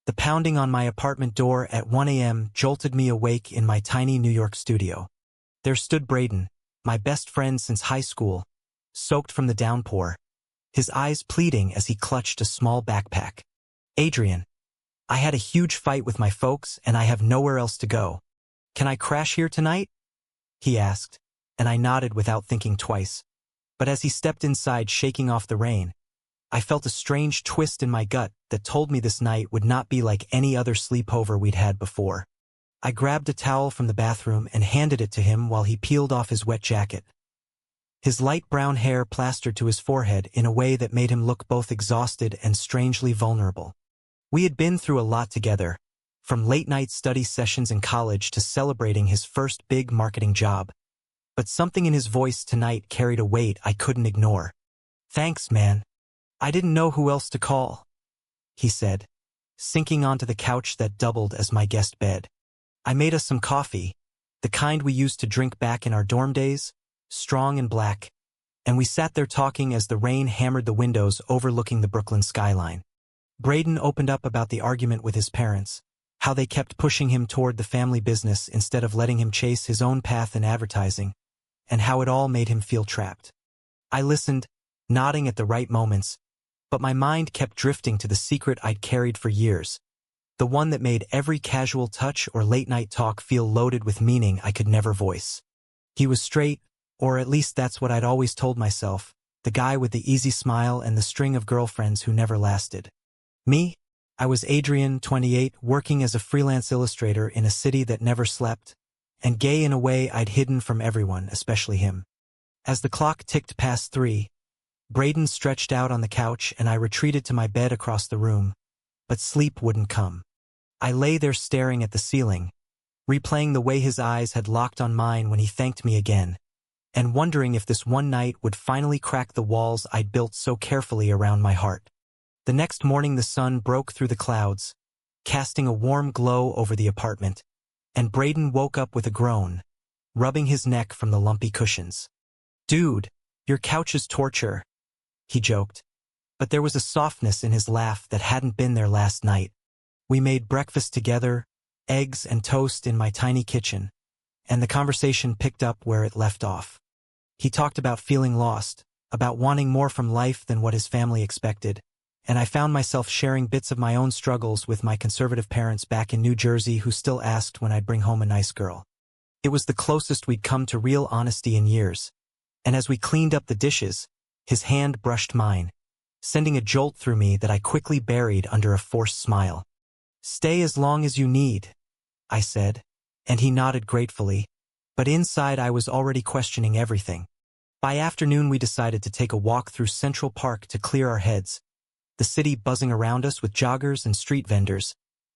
The pounding on my apartment door at 1 a.m. jolted me awake in my tiny New York studio. There stood Braden, my best friend since high school, soaked from the downpour, his eyes pleading as he clutched a small backpack. "Adrian, I had a huge fight with my folks and I have nowhere else to go. Can I crash here tonight?" he asked, and I nodded without thinking twice. But as he stepped inside shaking off the rain, I felt a strange twist in my gut that told me this night would not be like any other sleepover we'd had before. I grabbed a towel from the bathroom and handed it to him while he peeled off his wet jacket. His light brown hair plastered to his forehead in a way that made him look both exhausted and strangely vulnerable. We had been through a lot together, from late-night study sessions in college to celebrating his first big marketing job. But something in his voice tonight carried a weight I couldn't ignore. "Thanks, man. I didn't know who else to call," he said, sinking onto the couch that doubled as my guest bed. "I made us some coffee, the kind we used to drink back in our dorm days, strong and black, and we sat there talking as the rain hammered the windows overlooking the Brooklyn skyline." Braden opened up about the argument with his parents, how they kept pushing him toward the family business instead of letting him chase his own path in advertising, and how it all made him feel trapped. I listened, nodding at the right moments, but my mind kept drifting to the secret I'd carried for years, the one that made every casual touch or late-night talk feel loaded with meaning I could never voice. He was straight, or at least that's what I'd always told myself, the guy with the easy smile and the string of girlfriends who never lasted. Me? I was Adrian, 28, working as a freelance illustrator in a city that never slept, and gay in a way I'd hidden from everyone, especially him. As the clock ticked past 3, Braden stretched out on the couch and I retreated to my bed across the room, but sleep wouldn't come. I lay there staring at the ceiling, replaying the way his eyes had locked on mine when he thanked me again, and wondering if this one night would finally crack the walls I'd built so carefully around my heart. The next morning the sun broke through the clouds, casting a warm glow over the apartment, and Braden woke up with a groan, rubbing his neck from the lumpy cushions. "Dude, your couch is torture," he joked, but there was a softness in his laugh that hadn't been there last night. We made breakfast together, eggs and toast in my tiny kitchen, and the conversation picked up where it left off. He talked about feeling lost, about wanting more from life than what his family expected, and I found myself sharing bits of my own struggles with my conservative parents back in New Jersey who still asked when I'd bring home a nice girl. It was the closest we'd come to real honesty in years, and as we cleaned up the dishes, his hand brushed mine, sending a jolt through me that I quickly buried under a forced smile. "Stay as long as you need," I said, and he nodded gratefully, but inside I was already questioning everything. By afternoon we decided to take a walk through Central Park to clear our heads, the city buzzing around us with joggers and street vendors,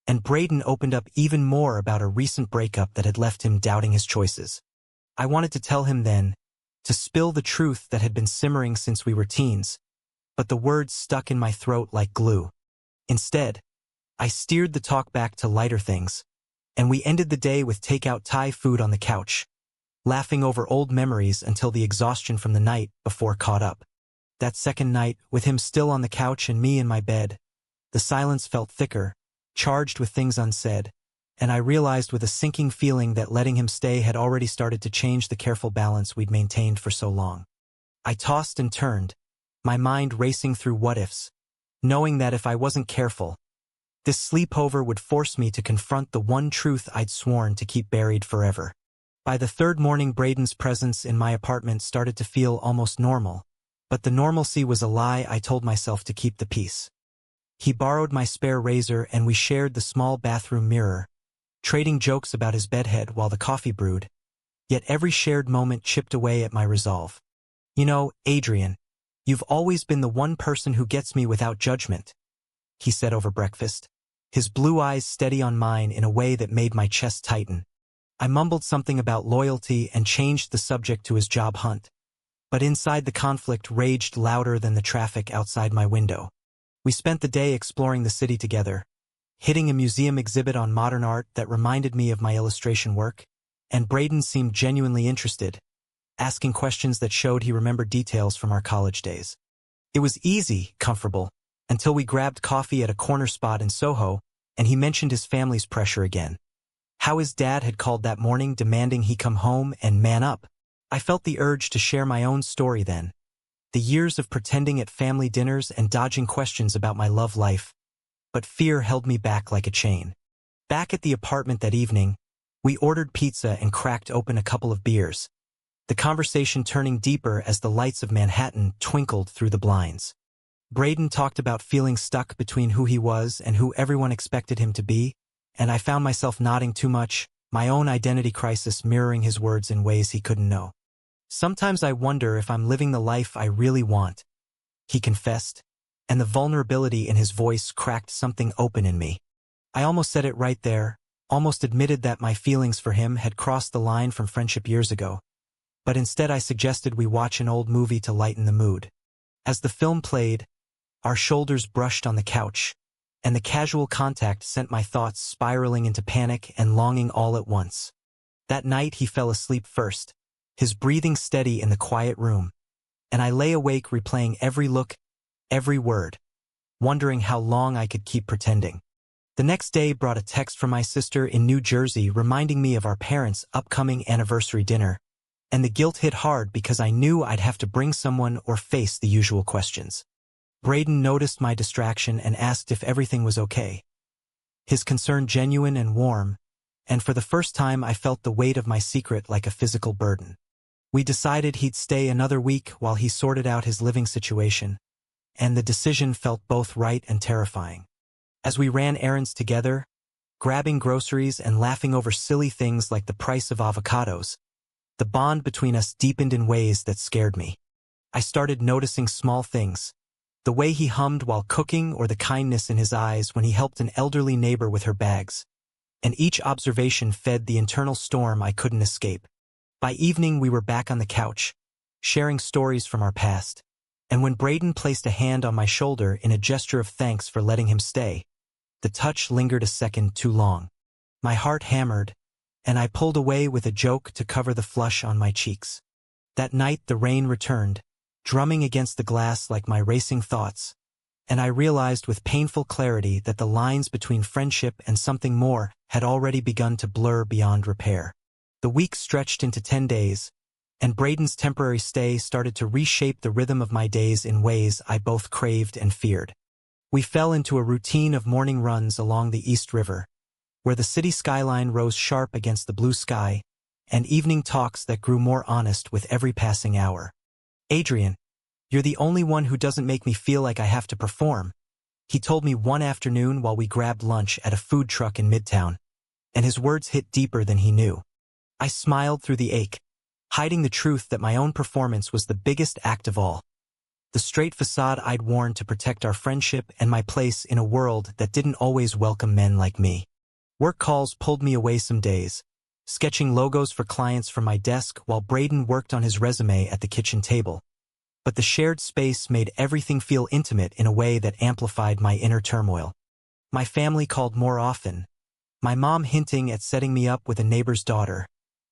and Braden opened up even more about a recent breakup that had left him doubting his choices. I wanted to tell him then, to spill the truth that had been simmering since we were teens, but the words stuck in my throat like glue. Instead, I steered the talk back to lighter things, and we ended the day with takeout Thai food on the couch, laughing over old memories until the exhaustion from the night before caught up. That second night, with him still on the couch and me in my bed, the silence felt thicker, charged with things unsaid, and I realized with a sinking feeling that letting him stay had already started to change the careful balance we'd maintained for so long. I tossed and turned, my mind racing through what-ifs, knowing that if I wasn't careful, this sleepover would force me to confront the one truth I'd sworn to keep buried forever. By the third morning, Braden's presence in my apartment started to feel almost normal, but the normalcy was a lie I told myself to keep the peace. He borrowed my spare razor and we shared the small bathroom mirror, trading jokes about his bedhead while the coffee brewed, yet every shared moment chipped away at my resolve. "You know, Adrian, you've always been the one person who gets me without judgment," he said over breakfast, his blue eyes steady on mine in a way that made my chest tighten. I mumbled something about loyalty and changed the subject to his job hunt, but inside the conflict raged louder than the traffic outside my window. We spent the day exploring the city together, hitting a museum exhibit on modern art that reminded me of my illustration work, and Braden seemed genuinely interested, asking questions that showed he remembered details from our college days. It was easy, comfortable, until we grabbed coffee at a corner spot in Soho, and he mentioned his family's pressure again. How his dad had called that morning demanding he come home and man up. I felt the urge to share my own story then. The years of pretending at family dinners and dodging questions about my love life. But fear held me back like a chain. Back at the apartment that evening, we ordered pizza and cracked open a couple of beers, the conversation turning deeper as the lights of Manhattan twinkled through the blinds. Braden talked about feeling stuck between who he was and who everyone expected him to be, and I found myself nodding too much, my own identity crisis mirroring his words in ways he couldn't know. Sometimes I wonder if I'm living the life I really want, he confessed, and the vulnerability in his voice cracked something open in me. I almost said it right there, almost admitted that my feelings for him had crossed the line from friendship years ago. But instead I suggested we watch an old movie to lighten the mood. As the film played, our shoulders brushed on the couch, and the casual contact sent my thoughts spiraling into panic and longing all at once. That night he fell asleep first, his breathing steady in the quiet room, and I lay awake replaying every look, every word, wondering how long I could keep pretending. The next day brought a text from my sister in New Jersey reminding me of our parents' upcoming anniversary dinner, and the guilt hit hard because I knew I'd have to bring someone or face the usual questions. Braden noticed my distraction and asked if everything was okay. His concern genuine and warm, and for the first time I felt the weight of my secret like a physical burden. We decided he'd stay another week while he sorted out his living situation, and the decision felt both right and terrifying. As we ran errands together, grabbing groceries and laughing over silly things like the price of avocados, the bond between us deepened in ways that scared me. I started noticing small things, the way he hummed while cooking or the kindness in his eyes when he helped an elderly neighbor with her bags, and each observation fed the internal storm I couldn't escape. By evening we were back on the couch, sharing stories from our past, and when Braden placed a hand on my shoulder in a gesture of thanks for letting him stay, the touch lingered a second too long. My heart hammered, and I pulled away with a joke to cover the flush on my cheeks. That night the rain returned, drumming against the glass like my racing thoughts, and I realized with painful clarity that the lines between friendship and something more had already begun to blur beyond repair. The week stretched into 10 days, and Braden's temporary stay started to reshape the rhythm of my days in ways I both craved and feared. We fell into a routine of morning runs along the East River, where the city skyline rose sharp against the blue sky, and evening talks that grew more honest with every passing hour. "Adrian, you're the only one who doesn't make me feel like I have to perform," he told me one afternoon while we grabbed lunch at a food truck in Midtown, and his words hit deeper than he knew. I smiled through the ache, hiding the truth that my own performance was the biggest act of all. The straight facade I'd worn to protect our friendship and my place in a world that didn't always welcome men like me. Work calls pulled me away some days, sketching logos for clients from my desk while Braden worked on his resume at the kitchen table. But the shared space made everything feel intimate in a way that amplified my inner turmoil. My family called more often, my mom hinting at setting me up with a neighbor's daughter,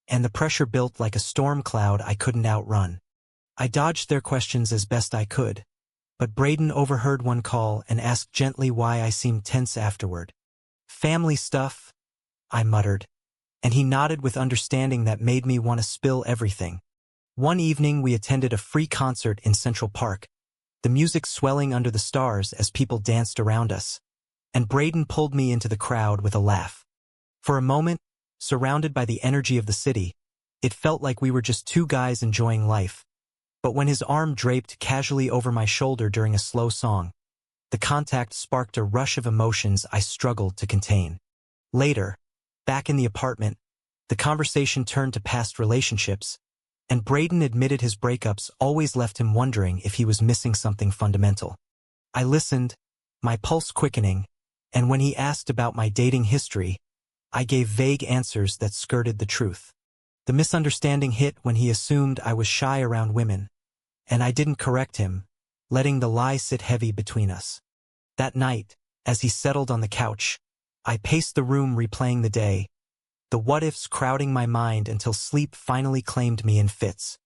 and the pressure built like a storm cloud I couldn't outrun. I dodged their questions as best I could, but Braden overheard one call and asked gently why I seemed tense afterward. "Family stuff," I muttered, and he nodded with understanding that made me want to spill everything. One evening we attended a free concert in Central Park, the music swelling under the stars as people danced around us, and Braden pulled me into the crowd with a laugh. For a moment, surrounded by the energy of the city, it felt like we were just two guys enjoying life. But when his arm draped casually over my shoulder during a slow song, the contact sparked a rush of emotions I struggled to contain. Later, back in the apartment, the conversation turned to past relationships, and Braden admitted his breakups always left him wondering if he was missing something fundamental. I listened, my pulse quickening, and when he asked about my dating history, I gave vague answers that skirted the truth. The misunderstanding hit when he assumed I was shy around women, and I didn't correct him, letting the lie sit heavy between us. That night, as he settled on the couch, I paced the room replaying the day, the what-ifs crowding my mind until sleep finally claimed me in fits.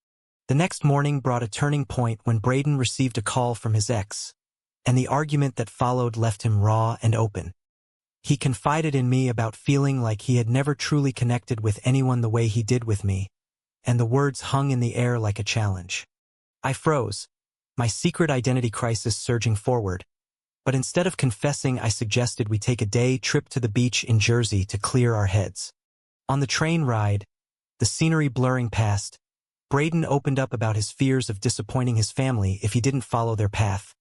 The next morning brought a turning point when Braden received a call from his ex, and the argument that followed left him raw and open. He confided in me about feeling like he had never truly connected with anyone the way he did with me, and the words hung in the air like a challenge. I froze, my secret identity crisis surging forward, but instead of confessing, I suggested we take a day trip to the beach in Jersey to clear our heads. On the train ride, the scenery blurring past, Braden opened up about his fears of disappointing his family if he didn't follow their path,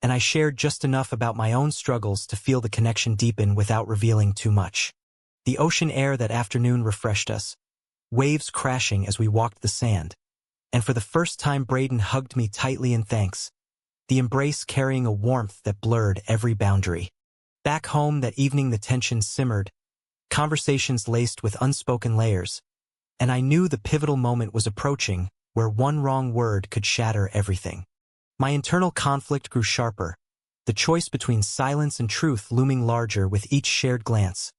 and I shared just enough about my own struggles to feel the connection deepen without revealing too much. The ocean air that afternoon refreshed us, waves crashing as we walked the sand, and for the first time Braden hugged me tightly in thanks, the embrace carrying a warmth that blurred every boundary. Back home that evening the tension simmered, conversations laced with unspoken layers, and I knew the pivotal moment was approaching where one wrong word could shatter everything. My internal conflict grew sharper, the choice between silence and truth looming larger with each shared glance,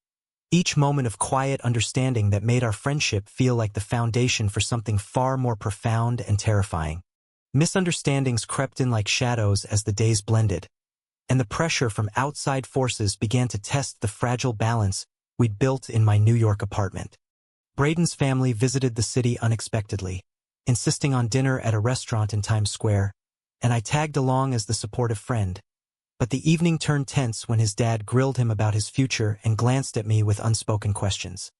each moment of quiet understanding that made our friendship feel like the foundation for something far more profound and terrifying. Misunderstandings crept in like shadows as the days blended, and the pressure from outside forces began to test the fragile balance we'd built in my New York apartment. Braden's family visited the city unexpectedly, insisting on dinner at a restaurant in Times Square, and I tagged along as the supportive friend. But the evening turned tense when his dad grilled him about his future and glanced at me with unspoken questions.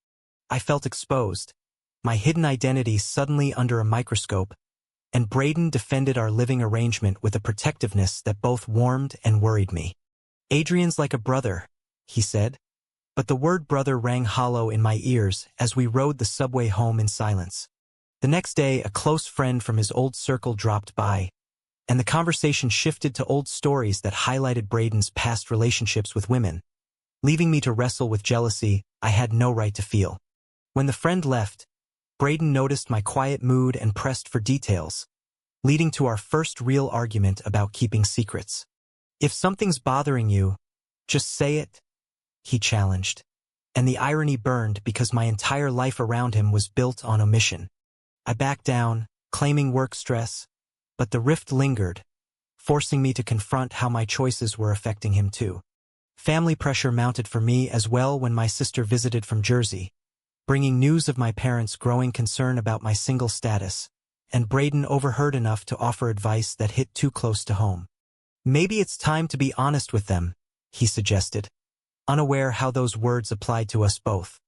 I felt exposed, my hidden identity suddenly under a microscope, and Braden defended our living arrangement with a protectiveness that both warmed and worried me. "Adrian's like a brother," he said, but the word brother rang hollow in my ears as we rode the subway home in silence. The next day, a close friend from his old circle dropped by, and the conversation shifted to old stories that highlighted Braden's past relationships with women, leaving me to wrestle with jealousy I had no right to feel. When the friend left, Braden noticed my quiet mood and pressed for details, leading to our first real argument about keeping secrets. "If something's bothering you, just say it," he challenged, and the irony burned because my entire life around him was built on omission. I backed down, claiming work stress, but the rift lingered, forcing me to confront how my choices were affecting him too. Family pressure mounted for me as well when my sister visited from Jersey, bringing news of my parents' growing concern about my single status, and Braden overheard enough to offer advice that hit too close to home. "Maybe it's time to be honest with them," he suggested, unaware how those words applied to us both.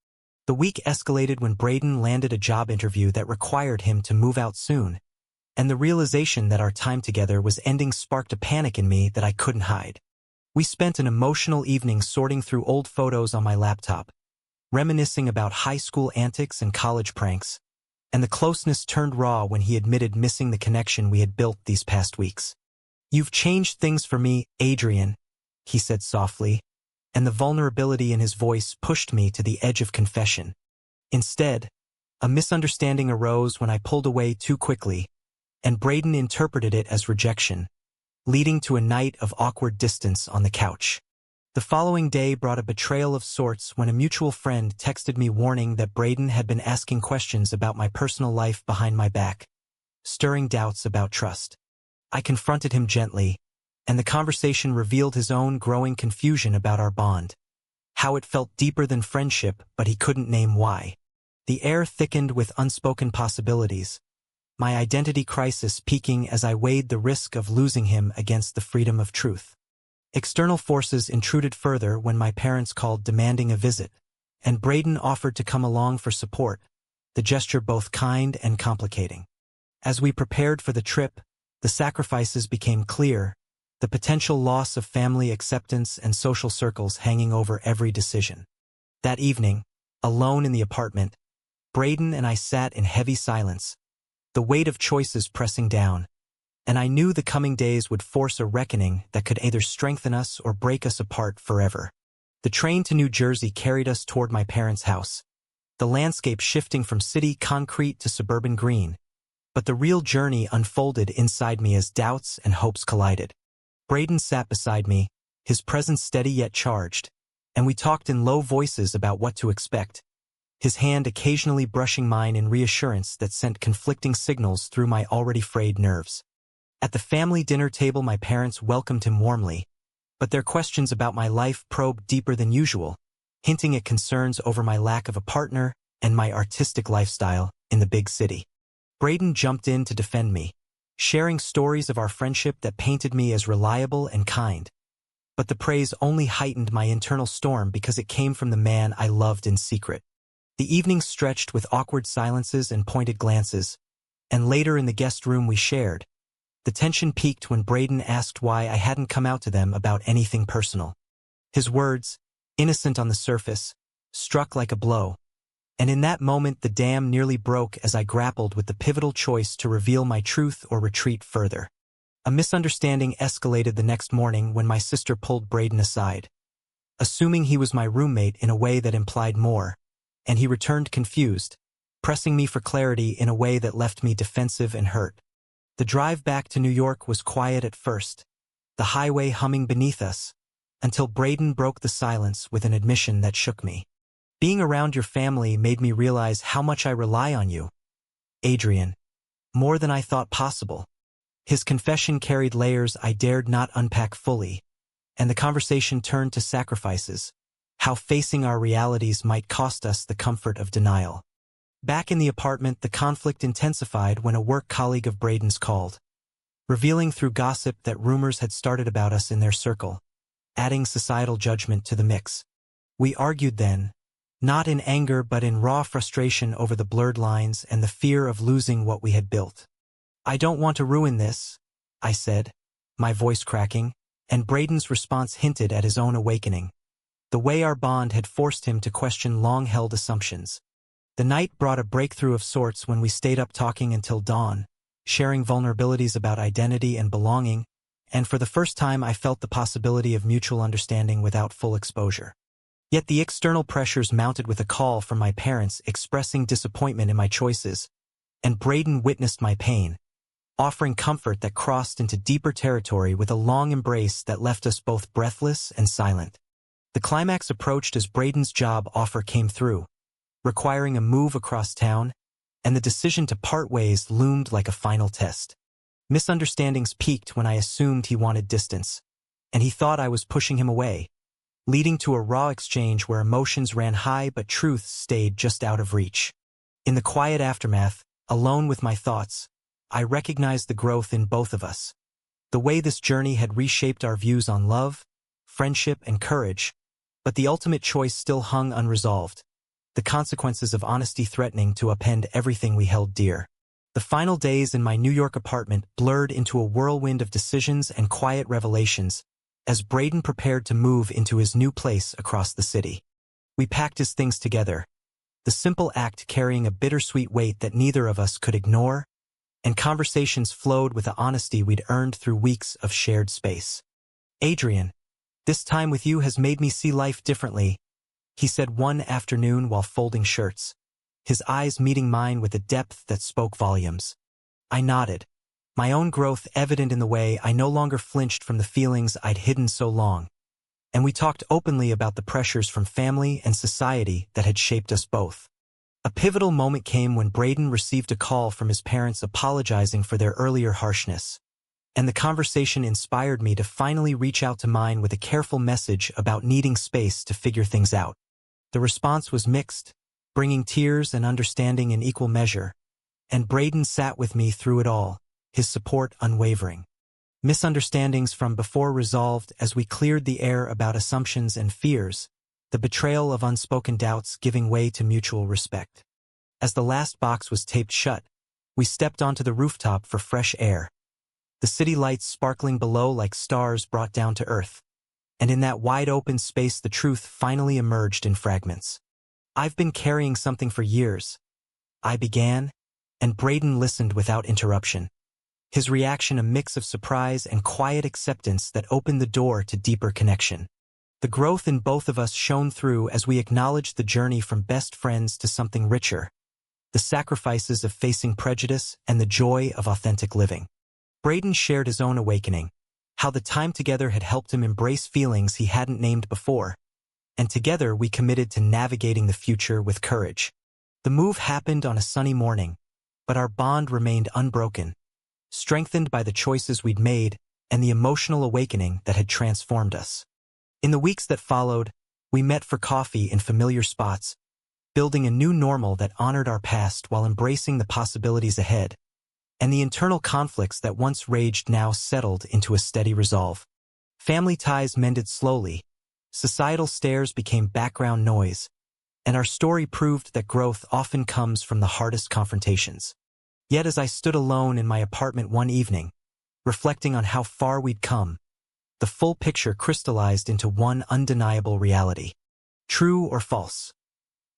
The week escalated when Braden landed a job interview that required him to move out soon, and the realization that our time together was ending sparked a panic in me that I couldn't hide. We spent an emotional evening sorting through old photos on my laptop, reminiscing about high school antics and college pranks, and the closeness turned raw when he admitted missing the connection we had built these past weeks. "You've changed things for me, Adrian," he said softly, and the vulnerability in his voice pushed me to the edge of confession. Instead, a misunderstanding arose when I pulled away too quickly, and Braden interpreted it as rejection, leading to a night of awkward distance on the couch. The following day brought a betrayal of sorts when a mutual friend texted me warning that Braden had been asking questions about my personal life behind my back, stirring doubts about trust. I confronted him gently, and the conversation revealed his own growing confusion about our bond, how it felt deeper than friendship, but he couldn't name why. The air thickened with unspoken possibilities, my identity crisis peaking as I weighed the risk of losing him against the freedom of truth. External forces intruded further when my parents called demanding a visit, and Braden offered to come along for support, the gesture both kind and complicating. As we prepared for the trip, the sacrifices became clear, the potential loss of family acceptance and social circles hanging over every decision. That evening, alone in the apartment, Braden and I sat in heavy silence, the weight of choices pressing down, and I knew the coming days would force a reckoning that could either strengthen us or break us apart forever. The train to New Jersey carried us toward my parents' house, the landscape shifting from city concrete to suburban green, but the real journey unfolded inside me as doubts and hopes collided. Braden sat beside me, his presence steady yet charged, and we talked in low voices about what to expect, his hand occasionally brushing mine in reassurance that sent conflicting signals through my already frayed nerves. At the family dinner table, my parents welcomed him warmly, but their questions about my life probed deeper than usual, hinting at concerns over my lack of a partner and my artistic lifestyle in the big city. Braden jumped in to defend me, sharing stories of our friendship that painted me as reliable and kind. But the praise only heightened my internal storm because it came from the man I loved in secret. The evening stretched with awkward silences and pointed glances, and later in the guest room we shared, the tension peaked when Braden asked why I hadn't come out to them about anything personal. His words, innocent on the surface, struck like a blow, and in that moment the dam nearly broke as I grappled with the pivotal choice to reveal my truth or retreat further. A misunderstanding escalated the next morning when my sister pulled Braden aside, assuming he was my roommate in a way that implied more, and he returned confused, pressing me for clarity in a way that left me defensive and hurt. The drive back to New York was quiet at first, the highway humming beneath us, until Braden broke the silence with an admission that shook me. Being around your family made me realize how much I rely on you, Adrian, more than I thought possible. His confession carried layers I dared not unpack fully, and the conversation turned to sacrifices, how facing our realities might cost us the comfort of denial. Back in the apartment, the conflict intensified when a work colleague of Braden's called, revealing through gossip that rumors had started about us in their circle, adding societal judgment to the mix. We argued then, not in anger but in raw frustration over the blurred lines and the fear of losing what we had built. "I don't want to ruin this," I said, my voice cracking, and Braden's response hinted at his own awakening. The way our bond had forced him to question long-held assumptions. The night brought a breakthrough of sorts when we stayed up talking until dawn, sharing vulnerabilities about identity and belonging, and for the first time I felt the possibility of mutual understanding without full exposure. Yet the external pressures mounted with a call from my parents expressing disappointment in my choices, and Braden witnessed my pain, offering comfort that crossed into deeper territory with a long embrace that left us both breathless and silent. The climax approached as Braden's job offer came through, requiring a move across town, and the decision to part ways loomed like a final test. Misunderstandings peaked when I assumed he wanted distance, and he thought I was pushing him away, leading to a raw exchange where emotions ran high but truth stayed just out of reach. In the quiet aftermath, alone with my thoughts, I recognized the growth in both of us. The way this journey had reshaped our views on love, friendship, and courage, but the ultimate choice still hung unresolved, the consequences of honesty threatening to upend everything we held dear. The final days in my New York apartment blurred into a whirlwind of decisions and quiet revelations as Braden prepared to move into his new place across the city. We packed his things together, the simple act carrying a bittersweet weight that neither of us could ignore, and conversations flowed with the honesty we'd earned through weeks of shared space. "Adrian, this time with you has made me see life differently," he said one afternoon while folding shirts, his eyes meeting mine with a depth that spoke volumes. I nodded, my own growth evident in the way I no longer flinched from the feelings I'd hidden so long, and we talked openly about the pressures from family and society that had shaped us both. A pivotal moment came when Braden received a call from his parents apologizing for their earlier harshness, and the conversation inspired me to finally reach out to mine with a careful message about needing space to figure things out. The response was mixed, bringing tears and understanding in equal measure, and Braden sat with me through it all, his support unwavering. Misunderstandings from before resolved as we cleared the air about assumptions and fears, the betrayal of unspoken doubts giving way to mutual respect. As the last box was taped shut, we stepped onto the rooftop for fresh air, the city lights sparkling below like stars brought down to earth, and in that wide-open space the truth finally emerged in fragments. "I've been carrying something for years," I began, and Braden listened without interruption, his reaction a mix of surprise and quiet acceptance that opened the door to deeper connection. The growth in both of us shone through as we acknowledged the journey from best friends to something richer, the sacrifices of facing prejudice and the joy of authentic living. Braden shared his own awakening, how the time together had helped him embrace feelings he hadn't named before, and together we committed to navigating the future with courage. The move happened on a sunny morning, but our bond remained unbroken, strengthened by the choices we'd made and the emotional awakening that had transformed us. In the weeks that followed, we met for coffee in familiar spots, building a new normal that honored our past while embracing the possibilities ahead. And the internal conflicts that once raged now settled into a steady resolve. Family ties mended slowly, societal stares became background noise, and our story proved that growth often comes from the hardest confrontations. Yet as I stood alone in my apartment one evening, reflecting on how far we'd come, the full picture crystallized into one undeniable reality. True or false?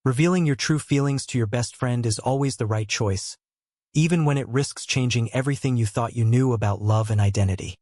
Revealing your true feelings to your best friend is always the right choice, even when it risks changing everything you thought you knew about love and identity.